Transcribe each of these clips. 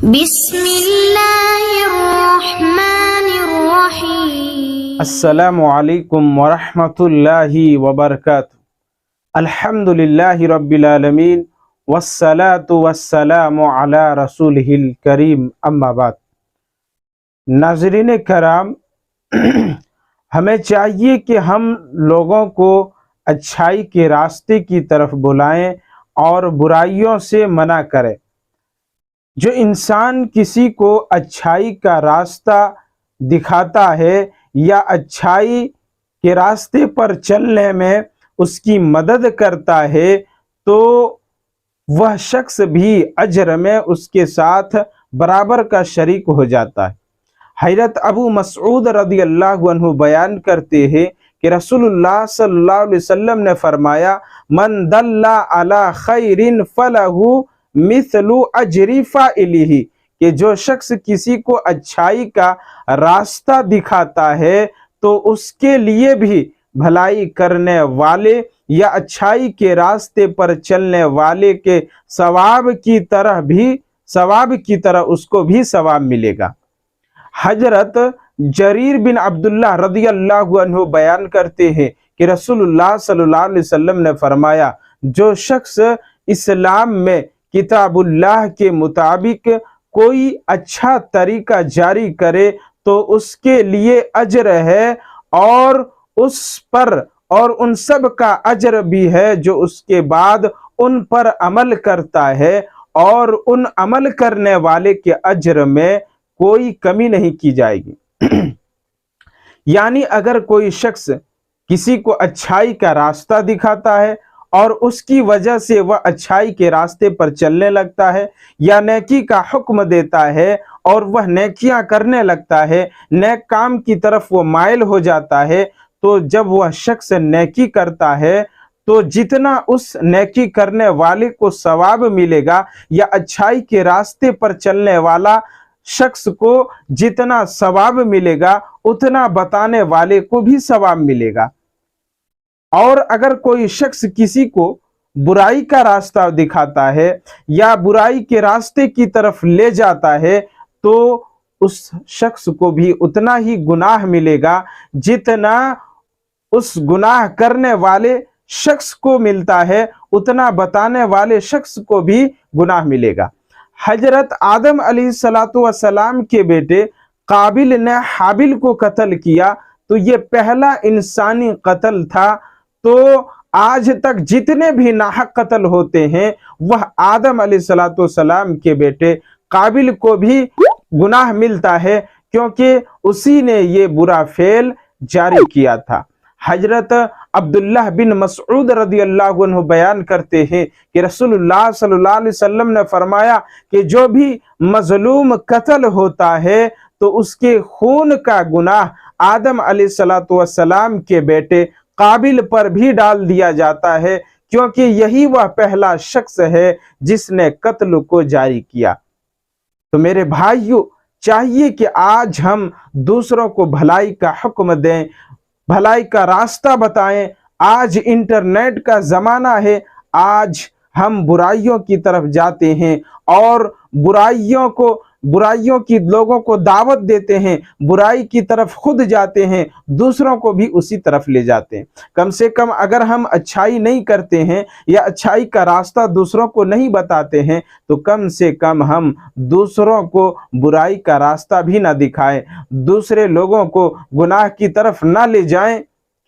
بسم اللہ الرحمن الرحیم۔ السلام علیکم ورحمۃ اللہ وبرکاتہ۔ الحمدللہ رب العالمین والصلاة والسلام علی رسولہ الکریم، اما بعد۔ ناظرین کرام، ہمیں چاہیے کہ ہم لوگوں کو اچھائی کے راستے کی طرف بلائیں اور برائیوں سے منع کریں۔ جو انسان کسی کو اچھائی کا راستہ دکھاتا ہے یا اچھائی کے راستے پر چلنے میں اس کی مدد کرتا ہے تو وہ شخص بھی اجر میں اس کے ساتھ برابر کا شریک ہو جاتا ہے۔ حضرت ابو مسعود رضی اللہ عنہ بیان کرتے ہیں کہ رسول اللہ صلی اللہ علیہ وسلم نے فرمایا، من دل علی خیر فلہ مثل اجر فاعلہ، کہ جو شخص کسی کو اچھائی کا راستہ دکھاتا ہے تو اس کے لیے بھی بھلائی کرنے والے یا اچھائی کے راستے پر چلنے والے کے ثواب کی طرح اس کو بھی ثواب ملے گا۔ حضرت جریر بن عبداللہ رضی اللہ عنہ بیان کرتے ہیں کہ رسول اللہ صلی اللہ علیہ وسلم نے فرمایا، جو شخص اسلام میں کتاب اللہ کے مطابق کوئی اچھا طریقہ جاری کرے تو اس کے لیے اجر ہے، اور اس پر اور ان سب کا اجر بھی ہے جو اس کے بعد ان پر عمل کرتا ہے، اور ان عمل کرنے والے کے اجر میں کوئی کمی نہیں کی جائے گی۔ یعنی اگر کوئی شخص کسی کو اچھائی کا راستہ دکھاتا ہے اور اس کی وجہ سے وہ اچھائی کے راستے پر چلنے لگتا ہے یا نیکی کا حکم دیتا ہے اور وہ نیکیاں کرنے لگتا ہے، نیک کام کی طرف وہ مائل ہو جاتا ہے، تو جب وہ شخص نیکی کرتا ہے تو جتنا اس نیکی کرنے والے کو ثواب ملے گا یا اچھائی کے راستے پر چلنے والا شخص کو جتنا ثواب ملے گا اتنا بتانے والے کو بھی ثواب ملے گا۔ اور اگر کوئی شخص کسی کو برائی کا راستہ دکھاتا ہے یا برائی کے راستے کی طرف لے جاتا ہے تو اس شخص کو بھی اتنا ہی گناہ ملے گا جتنا اس گناہ کرنے والے شخص کو ملتا ہے، اتنا بتانے والے شخص کو بھی گناہ ملے گا۔ حضرت آدم علیہ السلام کے بیٹے قابل نے حابل کو قتل کیا تو یہ پہلا انسانی قتل تھا، تو آج تک جتنے بھی ناحق قتل ہوتے ہیں وہ آدم علیہ السلام کے بیٹے قابل کو بھی گناہ ملتا ہے، کیونکہ اسی نے یہ برا فعل جاری کیا تھا۔ حضرت عبداللہ بن مسعود رضی اللہ عنہ بیان کرتے ہیں کہ رسول اللہ صلی اللہ علیہ وسلم نے فرمایا کہ جو بھی مظلوم قتل ہوتا ہے تو اس کے خون کا گناہ آدم علیہ السلام کے بیٹے قابل پر بھی ڈال دیا جاتا ہے، کیونکہ یہی وہ پہلا شخص ہے جس نے قتل کو جاری کیا۔ تو میرے بھائیو، چاہیے کہ آج ہم دوسروں کو بھلائی کا حکم دیں، بھلائی کا راستہ بتائیں۔ آج انٹرنیٹ کا زمانہ ہے، آج ہم برائیوں کی طرف جاتے ہیں اور برائیوں کی لوگوں کو دعوت دیتے ہیں، برائی کی طرف خود جاتے ہیں، دوسروں کو بھی اسی طرف لے جاتے ہیں۔ کم سے کم اگر ہم اچھائی نہیں کرتے ہیں یا اچھائی کا راستہ دوسروں کو نہیں بتاتے ہیں تو کم سے کم ہم دوسروں کو برائی کا راستہ بھی نہ دکھائیں، دوسرے لوگوں کو گناہ کی طرف نہ لے جائیں،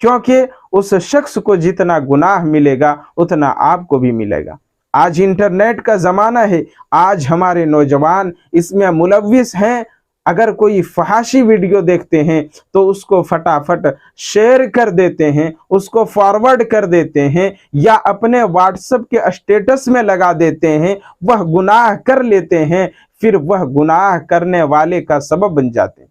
کیونکہ اس شخص کو جتنا گناہ ملے گا اتنا آپ کو بھی ملے گا۔ آج انٹرنیٹ کا زمانہ ہے، آج ہمارے نوجوان اس میں ملوث ہیں۔ اگر کوئی فحاشی ویڈیو دیکھتے ہیں تو اس کو فٹافٹ شیئر کر دیتے ہیں، اس کو فارورڈ کر دیتے ہیں یا اپنے واٹس ایپ کے اسٹیٹس میں لگا دیتے ہیں، وہ گناہ کر لیتے ہیں، پھر وہ گناہ کرنے والے کا سبب بن جاتے ہیں۔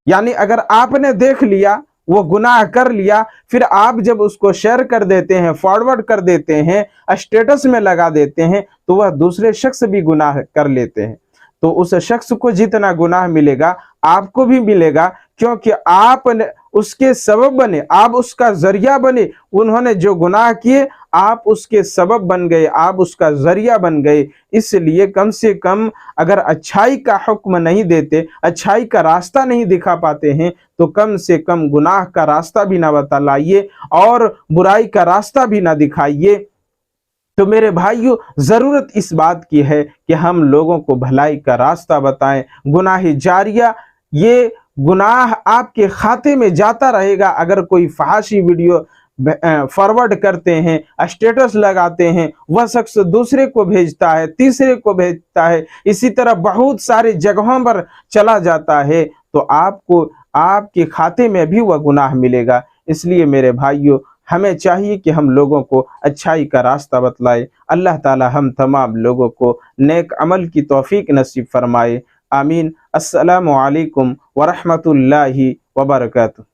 یعنی اگر آپ نے دیکھ لیا، وہ گناہ کر لیا، پھر آپ جب اس کو شیئر کر دیتے ہیں، فارورڈ کر دیتے ہیں، اسٹیٹس میں لگا دیتے ہیں، تو وہ دوسرے شخص بھی گناہ کر لیتے ہیں۔ تو اس شخص کو جتنا گناہ ملے گا آپ کو بھی ملے گا، کیونکہ آپ اس کے سبب بنے، آپ اس کا ذریعہ بنے۔ انہوں نے جو گناہ کیے آپ اس کے سبب بن گئے، آپ اس کا ذریعہ بن گئے، اس لیے کم سے کم اگر اچھائی کا حکم نہیں دیتے، اچھائی کا راستہ نہیں دکھا پاتے ہیں، تو کم سے کم گناہ کا راستہ بھی نہ بتلائیے اور برائی کا راستہ بھی نہ دکھائیے۔ تو میرے بھائیوں، ضرورت اس بات کی ہے کہ ہم لوگوں کو بھلائی کا راستہ بتائیں۔ گناہ جاریہ، یہ گناہ آپ کے کھاتے میں جاتا رہے گا۔ اگر کوئی فحاشی ویڈیو فارورڈ کرتے ہیں، اسٹیٹس لگاتے ہیں، وہ شخص دوسرے کو بھیجتا ہے، تیسرے کو بھیجتا ہے، اسی طرح بہت سارے جگہوں پر چلا جاتا ہے، تو آپ کو آپ کے کھاتے میں بھی وہ گناہ ملے گا۔ اس لیے میرے بھائیوں، ہمیں چاہیے کہ ہم لوگوں کو اچھائی کا راستہ بتلائے۔ اللہ تعالی ہم تمام لوگوں کو نیک عمل کی توفیق نصیب فرمائے، آمین۔ السلام علیکم ورحمۃ اللہ وبرکاتہ۔